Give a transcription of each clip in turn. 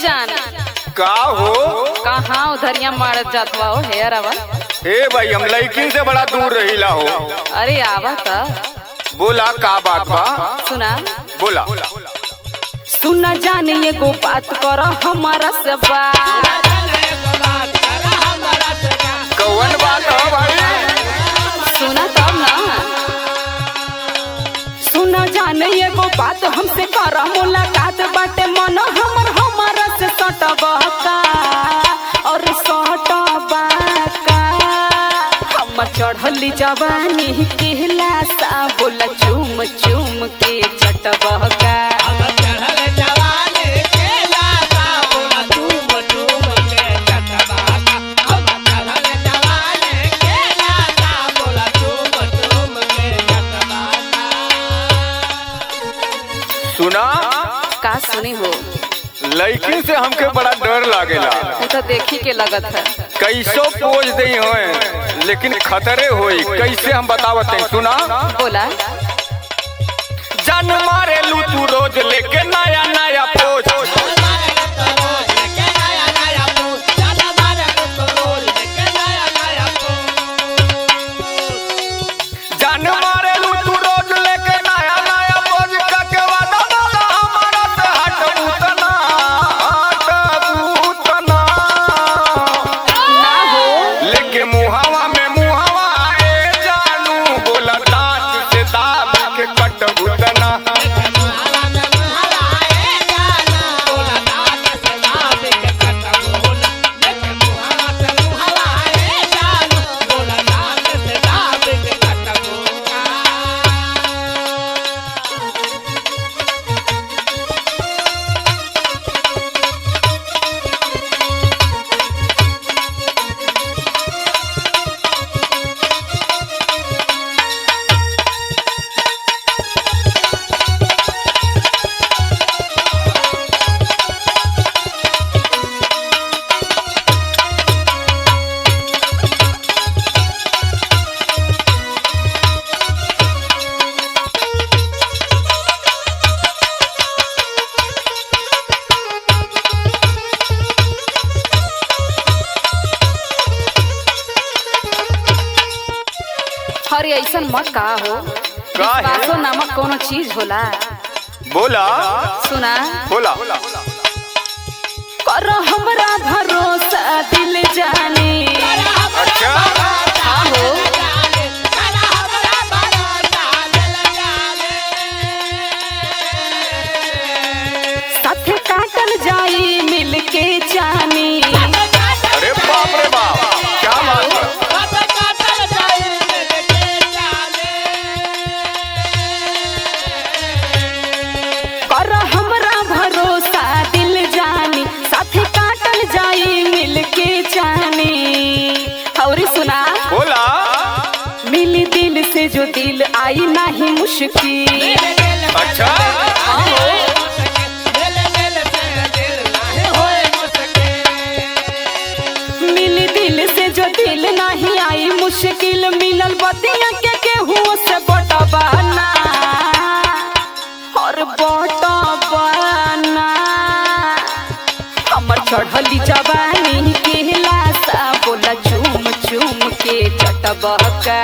जान का हो कहाँ उधरिया मारत जात बा हो हेयर आवा। हे भाई हम लड़की से बड़ा दूर रहीला हो। अरे आवा त बोला का बात बा। सुना बोला सुना जाने एगो बात कर हमारा से बात। कौन बात हो भाई। सुना तब ना सुना जाने एगो बात हमसे कर मुलाकात बाटे मन हमर हमारा से सटबका और सटबका हमर चढ़ली जवानी कहला सा बोला चूम चूम के चटबका। सुना का सुनी हो लड़की से हमके बड़ा डर लागेला। तू तो देखी के लगत है। कैसो पोज दे होए लेकिन खतरे होई कैसे हम बतावत हैं। सुना बोला जान मारे लू तू रोज लेके नया नया पोज। जान मारे लू तू रोज लेके नया नया पोज करके वादा बोला हमारा से हटबू तना ना हो लेके मुहावा में मुहावा ए जानू बोला दांत से दाब के कटबू तना। अरे ऐसन मत का हो का है? विश्वासो नामक कोनो चीज होला। बोला सुना बोला कर हमरा भरोसा दिल जाने। अच्छा हाँ हो साथे काटल जाई मिल के जानी। अरे बाप रे बाप क्या बात है। कर हमरा भरोसा दिल जानी साथे काटल जाई मिल के जानी। और सुना बोला मिली दिल से जो दिल आई नहीं मुश्किल। अच्छा हाँ हो मिली दिल से जो दिल नहीं आई मुश्किल मिलल बतिया के केहू से बटवाना और बटवाना हमर चढ़ली जवानी कहला सा बोला चूम चूम के चटबका।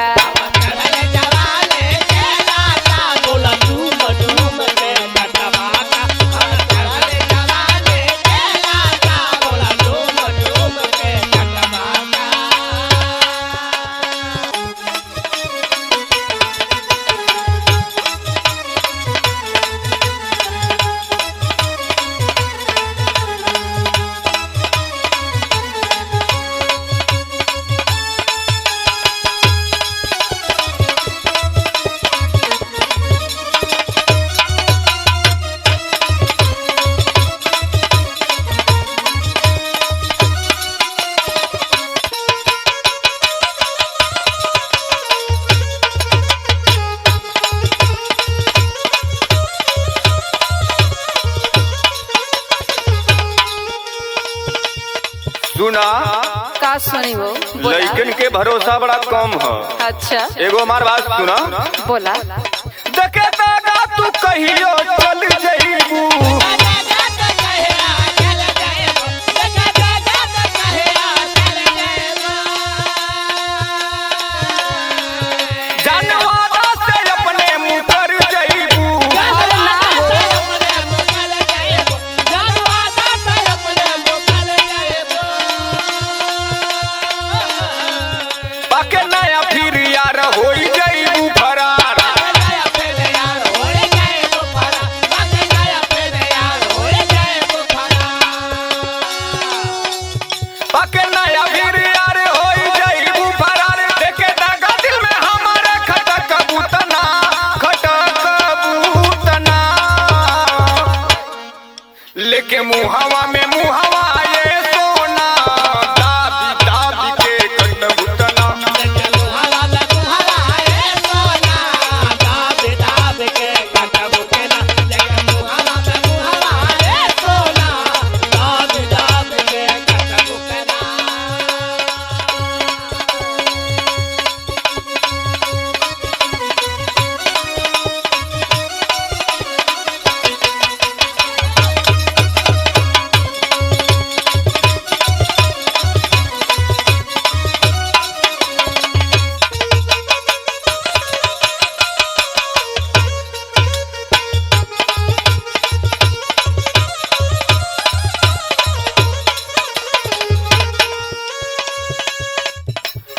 सुना का सुनी हो बोला। लड़कन के भरोसा बड़ा कम है। अच्छा एगो हमार बात सुना बोला देखे दादा तू कहियो चल जइबू लेके मुहावा में मुहावा ये सोना दाबी दाबी के कटबुतना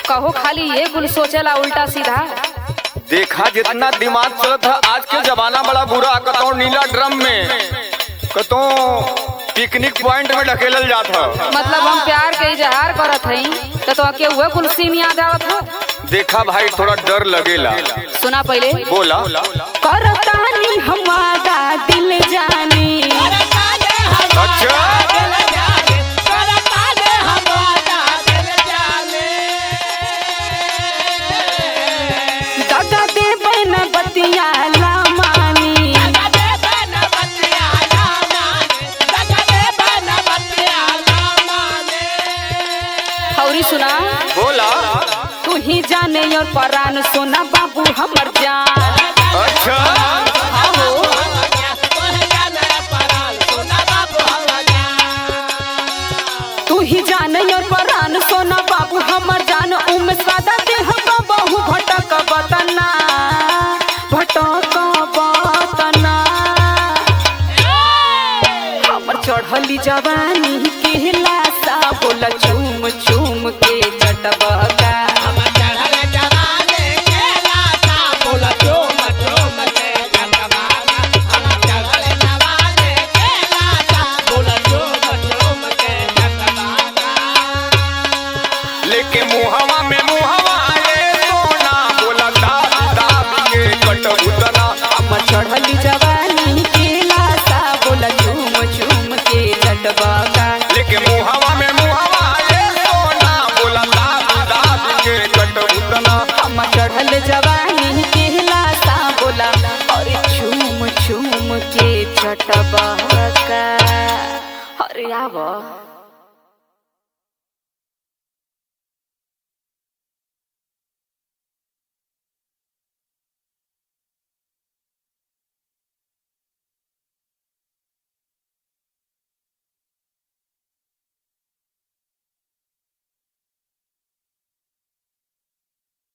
कहो खाली ये कुल सोचेला उल्टा सीधा। देखा जितना दिमाग चलत है आज के जमाना बड़ा बुरा। कतो नीला ड्रम में कतो पिकनिक पॉइंट में ढकेलल जात है। मतलब हम प्यार के इजहार करत हई तो के हुए कुल सीन याद आवत हो। देखा भाई थोड़ा डर लगेला। सुना पहले बोला करतानी हमारा दिल जानी। अच्छा दादा दे बन बतिया ला मानी। हौरी सुना बोला तू ही जाने और परान सोना बाबू हमर जान। अच्छा आहो तू ही जाने और परान सोना बाबू हमर जान। उम सादा दे हम बहु भटक बतना भटक बतना। हमर चढ़ली जवानी के लासा बोला चूम चूम के चटबका। लेके मुहावा में मुहावा ये सोना बोला दाबी दाबी के कटबुतना हमर चढ़ली जवानी के लासा बोला चूम चूम के चटबका। लेके मुहावा में मुहावा ये सोना बोला दाबी दाबी के कटबुतना हमर चढ़ल जवानी के लासा बोला अरे चूम चूम के चटबका। अरे आवा